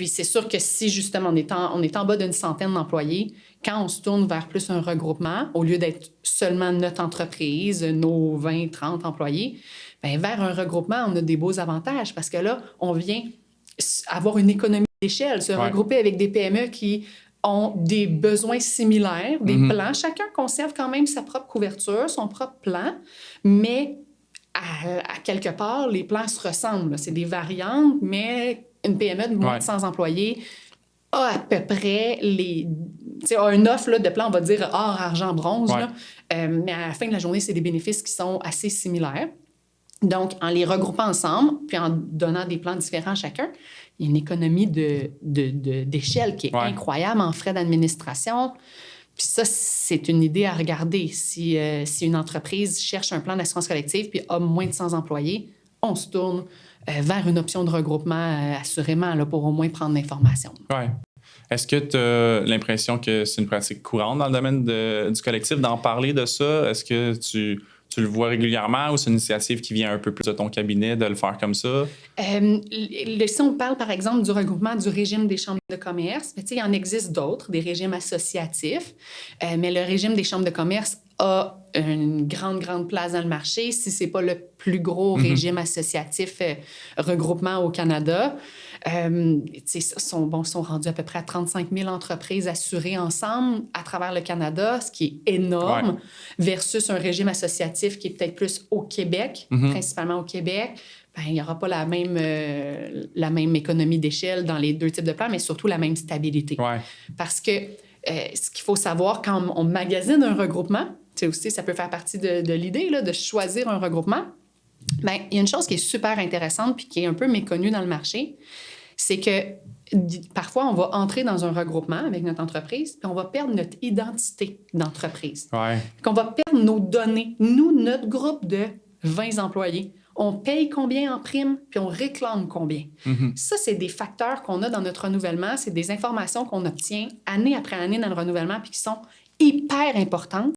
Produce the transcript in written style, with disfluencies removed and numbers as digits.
Puis c'est sûr que si justement on est en bas d'une centaine d'employés, quand on se tourne vers plus un regroupement, au lieu d'être seulement notre entreprise, nos 20, 30 employés, bien, vers un regroupement, on a des beaux avantages parce que là, on vient avoir une économie d'échelle, se regrouper avec des PME qui ont des besoins similaires, des plans. Chacun conserve quand même sa propre couverture, son propre plan, mais à quelque part, les plans se ressemblent. C'est des variantes, mais une PME de moins de 100 employés a à peu près une offre là, de plan, on va dire or, argent, bronze. Là, mais à la fin de la journée, c'est des bénéfices qui sont assez similaires. Donc, en les regroupant ensemble, puis en donnant des plans différents à chacun, il y a une économie d'échelle qui est incroyable en frais d'administration. Puis ça, c'est une idée à regarder. Si une entreprise cherche un plan d'assurance collective puis a moins de 100 employés, on se tourne vers une option de regroupement, assurément, là, pour au moins prendre l'information. Oui. Est-ce que tu as l'impression que c'est une pratique courante dans le domaine du collectif d'en parler de ça? Est-ce que tu le vois régulièrement ou c'est une initiative qui vient un peu plus de ton cabinet de le faire comme ça? Si on parle, par exemple, du regroupement du régime des chambres de commerce, il y en existe d'autres, des régimes associatifs, mais le régime des chambres de commerce a une grande place dans le marché, si ce n'est pas le plus gros régime associatif regroupement au Canada. Sont rendus à peu près à 35 000 entreprises assurées ensemble à travers le Canada, ce qui est énorme, versus un régime associatif qui est peut-être plus au Québec, principalement au Québec. Ben, il n'y aura pas la même économie d'échelle dans les deux types de plans, mais surtout la même stabilité. Parce que ce qu'il faut savoir quand on magasine un regroupement, aussi, ça peut faire partie de l'idée là, de choisir un regroupement. Bien, il y a une chose qui est super intéressante puis qui est un peu méconnue dans le marché, c'est que parfois, on va entrer dans un regroupement avec notre entreprise puis on va perdre notre identité d'entreprise. On va perdre nos données. Nous, notre groupe de 20 employés, on paye combien en prime puis on réclame combien. Ça, c'est des facteurs qu'on a dans notre renouvellement. C'est des informations qu'on obtient année après année dans le renouvellement puis qui sont hyper importantes.